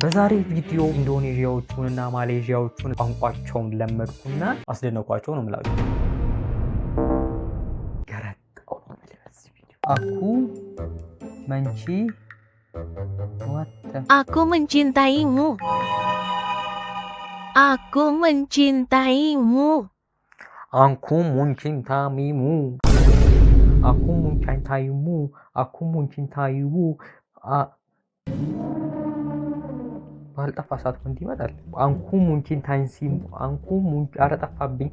በዛሬ ቪዲዮ ኢንዶኔዥያዎቹንና ማሌዥያዎቹን ቋንቋቸውን ለመድኩና አስደነቋቸው ነው የምላችሁ። ገረጣው ነው ለዚህ ቪዲዮ Aku mencintaimu. Aku mencintaimu. Aku mencintaimu. Aku mencintaimu. Aku mencintaimu. ባልጠፋ ሰዓት ምን ይመጣል? አንኩ ሙንቺንታይንሲሙ አንኩ ሙንቺ አረጠፋብኝ።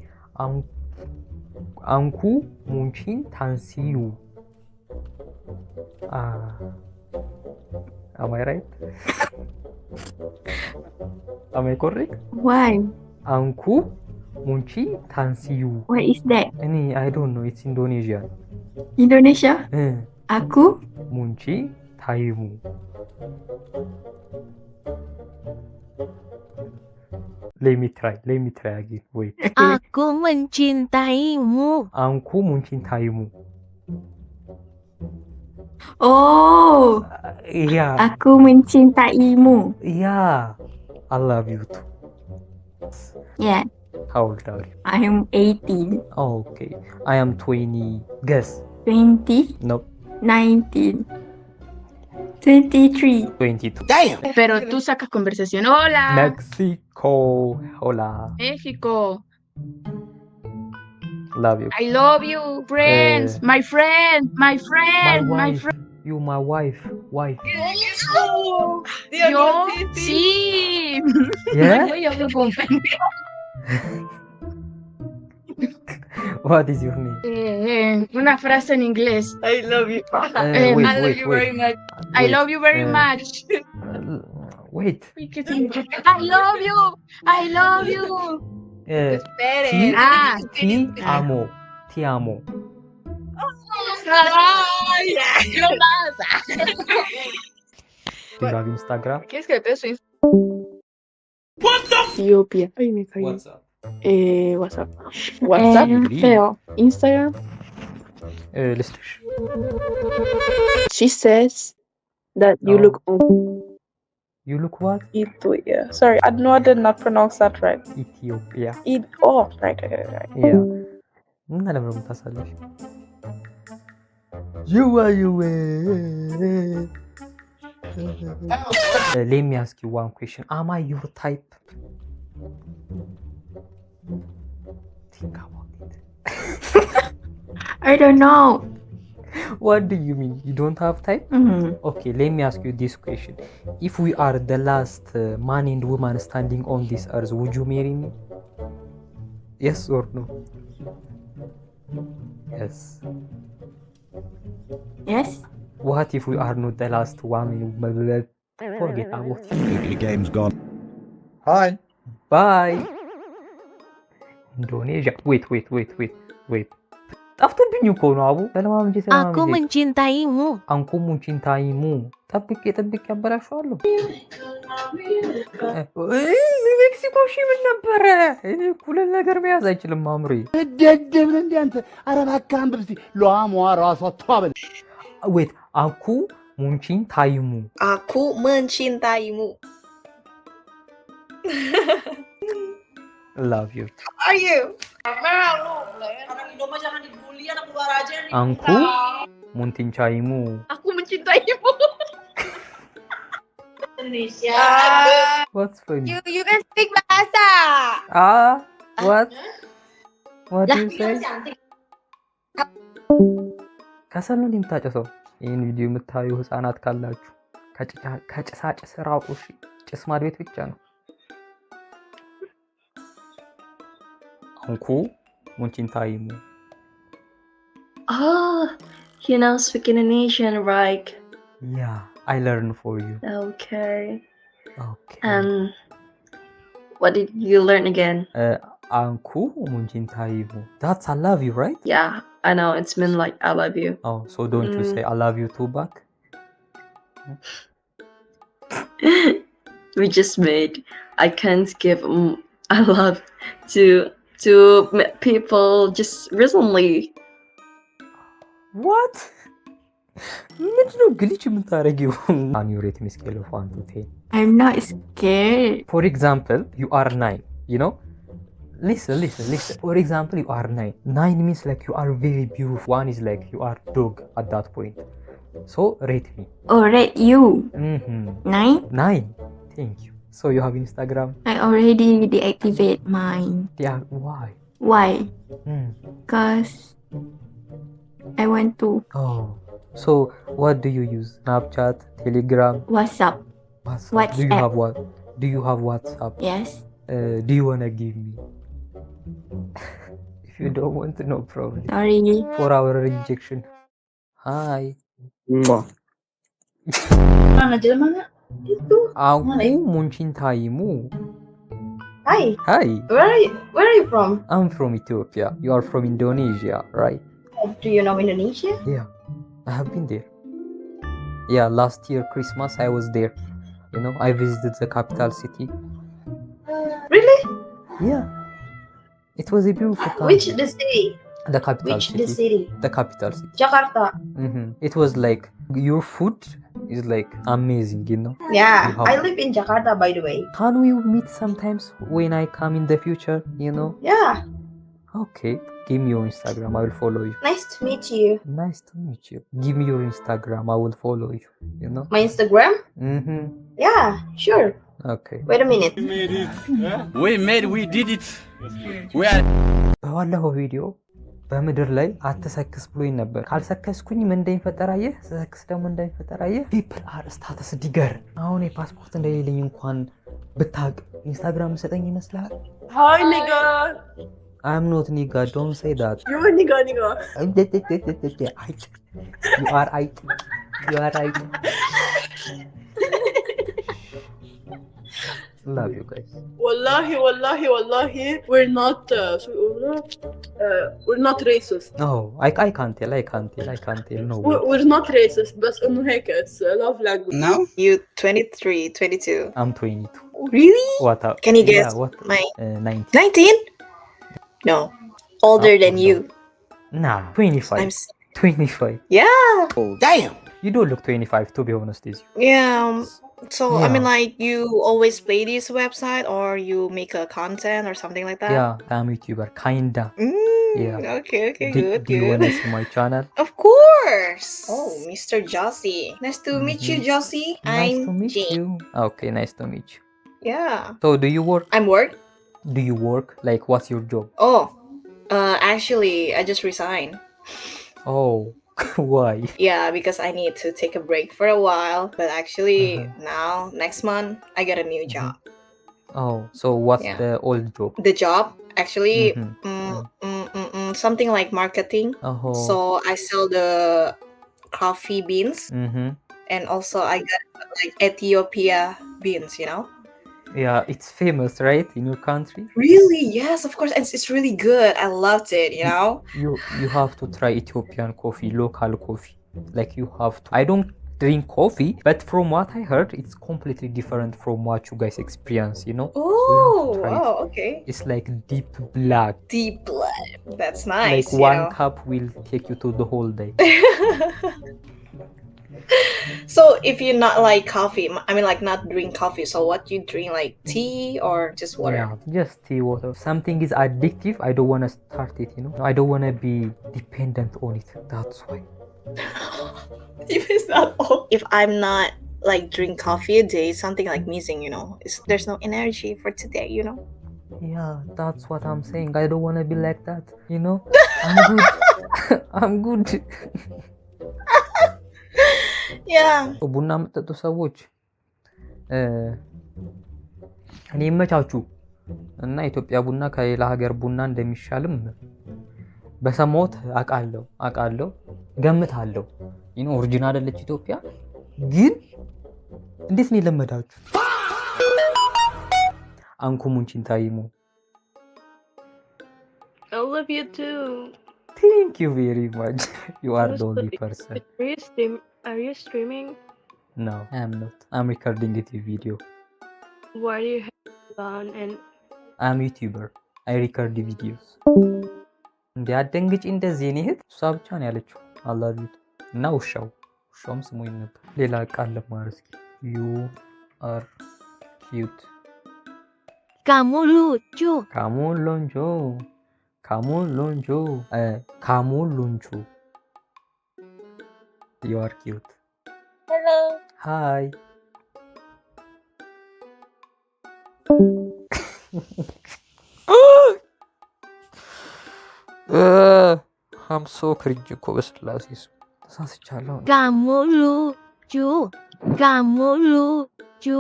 አንኩ ሙንቺንታንሲዩ Am I right? Am I correct? Why? Anku Munchintansiyu. What is that? I don't know. It's Indonesian. Indonesia? Aku Muncintaimu. Let me try again. Wait. Okay. Aku mencintaimu. Anku Muncintaimu. Oh. Yeah. Aku mencintaimu. Yeah. I love you too. Yeah. How old are you? I am 18. Oh, okay. I am 20. Guess. 20. Nope. 19. 23. 22. Damn. Pero tú sacas conversación. Hola. Mexico. Hola. México. Love you. I love you, friends. My friend. My wife. You my wife. Wife. Yo, sí. Yeah? Yo hablo con What is your name? una frase en inglés. I love you. Wait. Very much. I love you very much. Wait. I love you. I love you. Esperen. Ti amo. Ay, no más. Do you have Instagram? ¿Quieres que te pese su Instagram? Ethiopia. Ay, me caí. WhatsApp. WhatsApp. WhatsApp. Feo. Instagram. Listen. She says that you look You look what? Ethiopia. Sorry, I know I did not pronounce that right. Ethiopia. Right. Yeah. ምን ነበር የምታሳልሽ? You. Let me ask you one question. Am I your type? Think about it. I don't know. What do you mean? You don't have type? Mm-hmm. Okay, let me ask you this question. If we are the last man and woman standing on this earth, would you marry me? Yes or no? Yes. Yes? What if we are not the last one? Forget about it. The game's gone. Hi. Bye. Indonesia. Wait. ጠፍቶብኝ እኮ ነው አቡ። ሰላም Aku mencintaimu. አንኩ ሙንቺንታይሙ ጠብቄ ያበላሸዋለሁ። ሜክሲኮ ምን ነበረ? ሁለት ነገር መያዝ አይችልም አምሪ። ደደብ ነህ እንደ አንተ። ኧረ እባክህ አንብብ እስኪ። ሏሟ ራሷ ተዋበል። Wait, aku muncintaimu. Aku mencintaimu. Love you. Are you? Malu. Anak Indonesia jangan dibully, anak luar aja nih. Aku muncintaimu. Aku mencintaimu. Indonesia. What's funny? You can speak bahasa. What? What do you say? ከሰል ነው የምታጨሰው። ይህን ቪዲዮ የምታዩ ህፃናት ካላችሁ ከጭሳጭስ ራቁ። እሺ፣ ጭስ ማድቤት ብቻ ነው። አንኩ ሙንቺንታይሙ። You now speak Indonesian, right? Yeah, I learned for you. Okay. Okay. What did you learn again? Anku muncintaimu. That's I love you, right? Yeah, I know. It's meant like I love you. Oh, so don't you say I love you too back? We just made. I can't give I love to people just recently. What? ምንድነው ግሊች የምታረጊው? On your rating scale of 1 to 10. I'm not scared. For example, you are 9, you know? Listen. For example, you are 9. 9 means like you are very beautiful. 1 is like you are dog at that point. So rate me. Oh, rate you. 9? 9. Thank you. So you have Instagram? I already deactivate mine. Yeah, why? Why? Mm. Because I want to. Oh, so what do you use? Snapchat, Telegram, WhatsApp. WhatsApp? Do you WhatsApp. have what? Do you have WhatsApp? Yes. Do you wanna give me? If you don't want, no problem. Sorry. For our rejection. Hi. Mana jalan mana? Itu. Aku muncintaimu. Hi. Hi. Where are you from? I'm from Ethiopia. You are from Indonesia, right? Do you know Indonesia? Yeah. I have been there. Yeah, last year Christmas I was there. You know, I visited the capital city. Really? Yeah. It was a beautiful country. Which the city? The capital Which city. the city? The capital city. Jakarta. It was like your food is like amazing, you know. Yeah, You have- I live in Jakarta, by the way. Can we meet sometimes when I come in the future? You know. Yeah, Okay. Give me your Instagram. I will follow you. nice to meet you. Nice to meet you. Give me your Instagram. I will follow you. You know. My Instagram? Yeah, sure. Okay. Wait a minute. We did it. We are በባለፈው ቪዲዮ በምድር ላይ አትሰክስ ብሎኝ ነበር። ካልሰከስኩኝ ምን እንደሚፈጠር አየህ? ስሰክስ ደግሞ እንደሚፈጠር አየህ? ፒፕል አር ስታተስ ዲገር። አሁን የፓስፖርት እንደሌለኝ እንኳን ብታቅ ኢንስታግራም ሰጠኝ ይመስላል? Hi, nigga. I'm not nigga, don't say that. You're a nigga. You are right. Love you guys. Wallahi, we're not racist. No, I can't tell. No. We're not racist, بس إنه هيك it's love language. now. You 23, 22. I'm 22. Really? What up? Can you guess Yeah, what? my 19. 19? No. Older Up than or you. Nah, 25. I'm 25. yeah. Damn. You don't look 25, to be honest with you. Yeah. So I Yeah. mean like you always play this website or you make a content or something like that? Yeah, I'm a YouTuber, kinda. Yeah. Okay, Do good. you wanna see my channel? Of course. Oh, Mr. Jossie. Nice to meet you, Mhm. Jossie. Nice to I'm meet Jane. you. Okay, nice to meet you. Yeah. So, do you work? I'm work. Do you work? Like, what's your job? Oh, actually, I just resigned. Oh, why? Yeah, because I need to take a break for a while. But actually, now next month I get a new job. Oh, so what's Yeah. the old job? The job actually, Mhm. something like marketing. Oh. So I sell the coffee beans, and also I got like Ethiopia beans. You know. Yeah, it's famous, right, in your country? Really? Yes, of course. It's really good. I loved it. You know. You have to try Ethiopian coffee, local coffee. Like you have to. I don't drink coffee, but from what I heard, it's completely different from what you guys experience. You know. Oh, So you have to try it. wow. Okay. It's like deep black. Deep blood. That's nice. Like you one know? cup will take you to the whole day. So if you're not like coffee, I mean like not drink coffee, so what you drink, like tea or just water? Yeah, just tea, water. Something is addictive. I don't want to start it. You know. I don't want to be dependent on it. That's why. If it's not all. If I'm not like drink coffee a day, something like missing, you know. There's no energy for today, you know. Yeah, that's what I'm saying. I don't want to be like that. You know. I'm good. I'm good. Yeah. ቡና የምትጠጡ ሰዎች እኔ ይመቻችሁ እና ኢትዮጵያ ቡና ከሌላ ሀገር ቡና እንደሚሻልም በሰማሁት አውቃለሁ ገምታለሁ። ይሄን ኦሪጂናል አይደለች ኢትዮጵያ፣ ግን እንዴት ነው የለመዳችሁ? አንኩ ሙንቺንታይሙ I love you too. Thank you very much. You are the only person. Are you streaming? No, I am not. I'm recording a video. Why do you have on and I'm YouTuber. I record videos. እንደ አደንግጭ እንደዚህ እኔ እህት እሷ ብቻ ነው ያለችው። አላህ እና ውሻው ውሻውም ስሞኝ ነበር። ሌላ ቃል ልማር እስኪ። You are cute. Kamu lucu. Kamu lucu. Kamu lucu. Kamu lucu. You are cute. Hello. Hi. I'm so cringe እኮ በስላሴ ተሳስቻለሁ። Kamu lucu. Kamu lucu.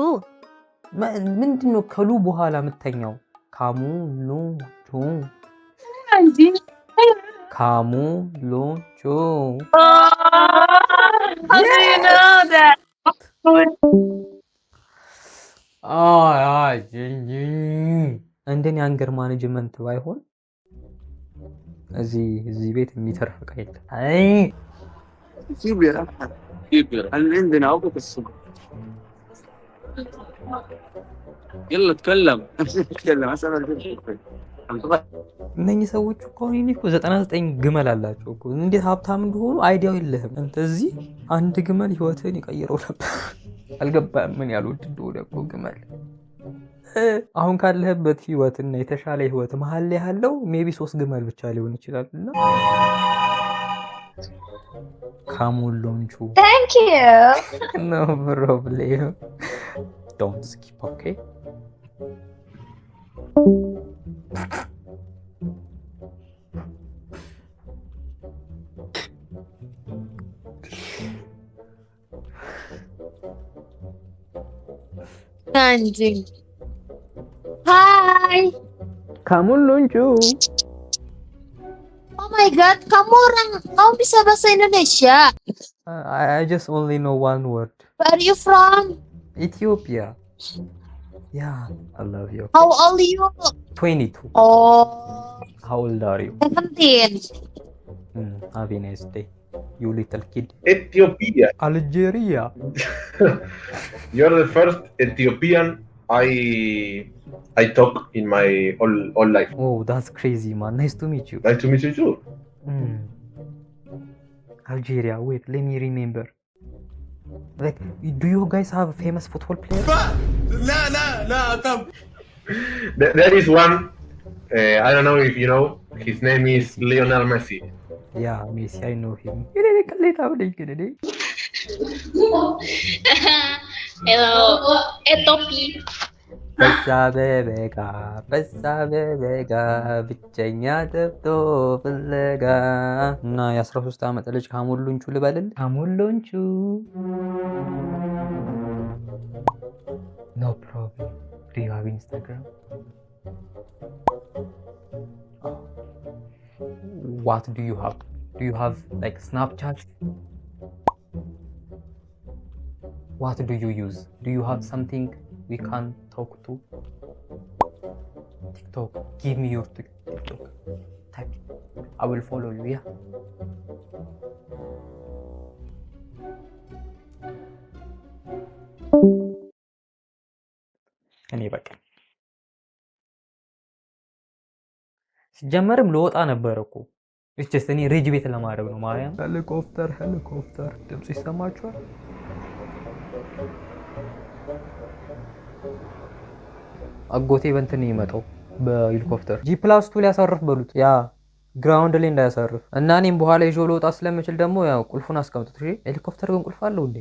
ምንድን ነው ከሉ በኋላ የምተኛው? ካሙ ሉቹ Anjing. ካሙ ሉቹ How do you know that? እንደኔ አንገር ማኔጅመንት ባይሆን እዚህ ቤት የሚተርፍ ዕቃ የለም። አይ كبر عندنا عقد الصبح يلا اتكلم اتكلم እነኚህ ሰዎች እኮ እኔ እኮ 99 ግመል አላቸው እኮ እንዴት ሀብታም እንደሆኑ አይዲያው የለህም። አንተ እዚህ አንድ ግመል ህይወትህን ይቀይረው ነበር። አልገባም ምን ያሉት እንደሆነ እኮ ግመል አሁን ካለህበት ህይወትና የተሻለ ህይወት መሀል ላይ ያለው ሜቢ 3 ግመል ብቻ ሊሆን ይችላል። እና ካሙሎንቹ Thank you. no problem. Don't skip, okay? Anjing. Hai. Kamulooncu. Oh my god, kamu bisa bahasa Indonesia? I just only know one word. Where are you from? Ethiopia. Yeah, I love you. How old are you? 22. Oh, How old are you? 17. Have a nice day, you little kid. Ethiopia. Algeria. You're the first Ethiopian I talk in my all life. Oh, that's crazy, man. Nice to meet you. Nice to meet you too. Algeria. Wait, let me remember. Like, do you guys have a famous football player? لا come. There is one. I don't know if you know. His name is Lionel Messi. Yeah, Messi. I know him. Hello. Ethiopia. በዛ በበጋ ብቸኛ ተብቶ ፍለጋ እና የ13 ዓመት ልጅ ካሙሎንቹ ልበልል። ካሙሎንቹ no problem. Do you have Instagram? What do you have? Do you have like Snapchat? What do you use? Do you have something we can talk to? TikTok. Give me your TikTok. Type it. I will follow you, yeah? እኔ በቃ ሲጀመርም ለወጣ ነበር እኮ እቺስ እኔ ሬጅ ቤት ለማድረግ ነው። ማርያም ሄሊኮፕተር ድምጽ ይሰማችኋል? አጎቴ በእንትን ይመጣው በሄሊኮፕተር G+2 ሊያሳርፍ በሉት። ያ ግራውንድ ላይ እንዳያሳርፍ እና እኔም በኋላ ይዞ ለወጣ ስለምችል ደግሞ ያው ቁልፉን አስቀምጡት። እሺ ሄሊኮፕተር ግን ቁልፍ አለው እንዴ?